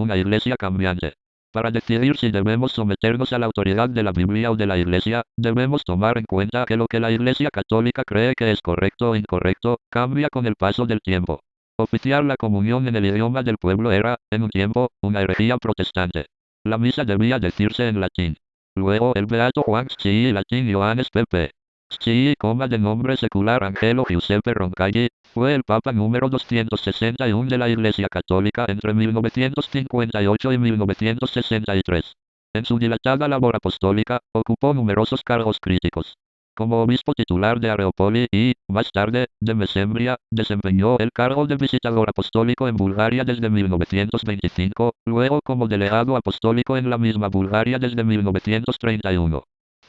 una iglesia cambiante. Para decidir si debemos someternos a la autoridad de la Biblia o de la iglesia, debemos tomar en cuenta que lo que la Iglesia Católica cree que es correcto o incorrecto, cambia con el paso del tiempo. Oficiar la comunión en el idioma del pueblo era, en un tiempo, una herejía protestante. La misa debía decirse en latín. Luego el beato Juan Scii, latín Johannes Pp. Scii, de nombre secular Angelo Giuseppe Roncalli, fue el Papa número 261 de la Iglesia Católica entre 1958 y 1963. En su dilatada labor apostólica, ocupó numerosos cargos críticos. Como obispo titular de Areópoli y, más tarde, de Mesembria, desempeñó el cargo de visitador apostólico en Bulgaria desde 1925, luego como delegado apostólico en la misma Bulgaria desde 1931.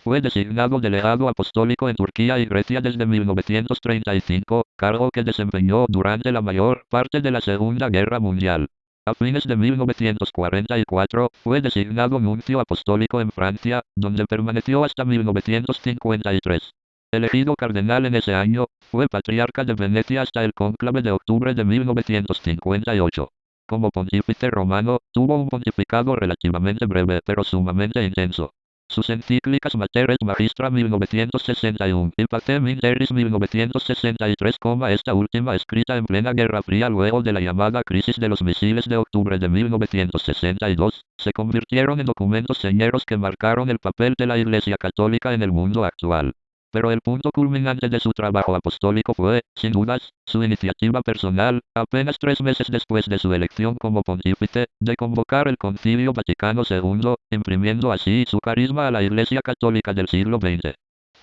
Fue designado delegado apostólico en Turquía y Grecia desde 1935, cargo que desempeñó durante la mayor parte de la Segunda Guerra Mundial. A fines de 1944, fue designado nuncio apostólico en Francia, donde permaneció hasta 1953. Elegido cardenal en ese año, fue patriarca de Venecia hasta el cónclave de octubre de 1958. Como pontífice romano, tuvo un pontificado relativamente breve pero sumamente intenso. Sus encíclicas Mater et Magistra 1961 y Pacem in Terris 1963, esta última escrita en plena Guerra Fría luego de la llamada crisis de los misiles de octubre de 1962, se convirtieron en documentos señeros que marcaron el papel de la Iglesia Católica en el mundo actual. Pero el punto culminante de su trabajo apostólico fue, sin dudas, su iniciativa personal, apenas 3 meses después de su elección como pontífice, de convocar el Concilio Vaticano II, imprimiendo así su carisma a la Iglesia Católica del siglo XX.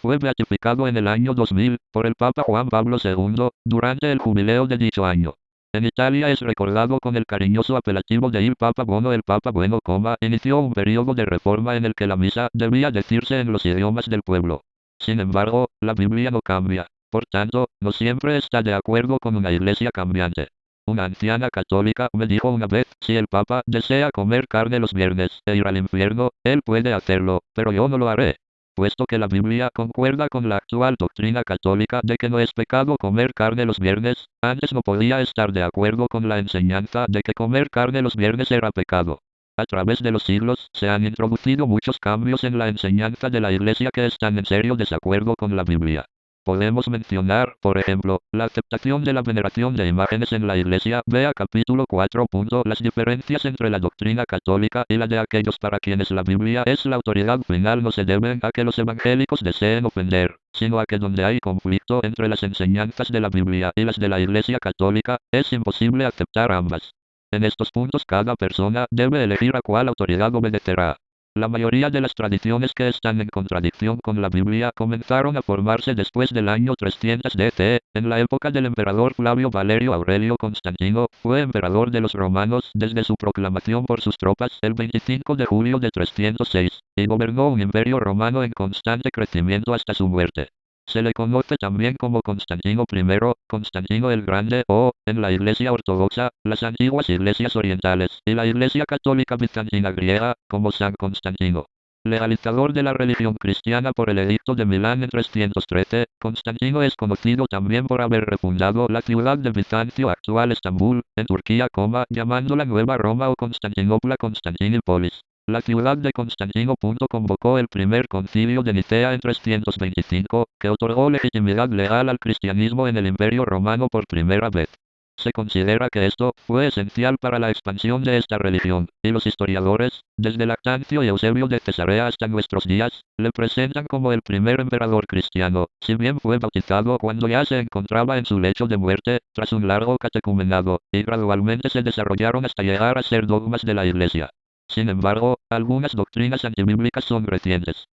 Fue beatificado en el año 2000, por el Papa Juan Pablo II, durante el jubileo de dicho año. En Italia es recordado con el cariñoso apelativo de Il Papa Buono. El Papa Bueno, inició un periodo de reforma en el que la misa debía decirse en los idiomas del pueblo. Sin embargo, la Biblia no cambia. Por tanto, no siempre está de acuerdo con una iglesia cambiante. Una anciana católica me dijo una vez, si el Papa desea comer carne los viernes e ir al infierno, él puede hacerlo, pero yo no lo haré. Puesto que la Biblia concuerda con la actual doctrina católica de que no es pecado comer carne los viernes, antes no podía estar de acuerdo con la enseñanza de que comer carne los viernes era pecado. A través de los siglos, se han introducido muchos cambios en la enseñanza de la Iglesia que están en serio desacuerdo con la Biblia. Podemos mencionar, por ejemplo, la aceptación de la veneración de imágenes en la Iglesia. Vea capítulo 4. Las diferencias entre la doctrina católica y la de aquellos para quienes la Biblia es la autoridad final no se deben a que los evangélicos deseen ofender, sino a que donde hay conflicto entre las enseñanzas de la Biblia y las de la Iglesia Católica, es imposible aceptar ambas. En estos puntos cada persona debe elegir a cuál autoridad obedecerá. La mayoría de las tradiciones que están en contradicción con la Biblia comenzaron a formarse después del año 300 DC, en la época del emperador Flavio Valerio Aurelio Constantino, fue emperador de los romanos desde su proclamación por sus tropas el 25 de julio de 306, y gobernó un imperio romano en constante crecimiento hasta su muerte. Se le conoce también como Constantino I, Constantino el Grande o, en la Iglesia Ortodoxa, las antiguas iglesias orientales y la Iglesia Católica Bizantina griega, como San Constantino. Legalizador de la religión cristiana por el Edicto de Milán en 313, Constantino es conocido también por haber refundado la ciudad de Bizancio, actual Estambul, en Turquía, llamándola Nueva Roma o Constantinopla Constantinopolis. La ciudad de Constantino. Convocó el primer concilio de Nicea en 325, que otorgó legitimidad legal al cristianismo en el Imperio Romano por primera vez. Se considera que esto fue esencial para la expansión de esta religión, y los historiadores, desde Lactancio y Eusebio de Cesarea hasta nuestros días, le presentan como el primer emperador cristiano, si bien fue bautizado cuando ya se encontraba en su lecho de muerte, tras un largo catecumenado, y gradualmente se desarrollaron hasta llegar a ser dogmas de la Iglesia. Sin embargo, algunas doctrinas antibíblicas son recientes.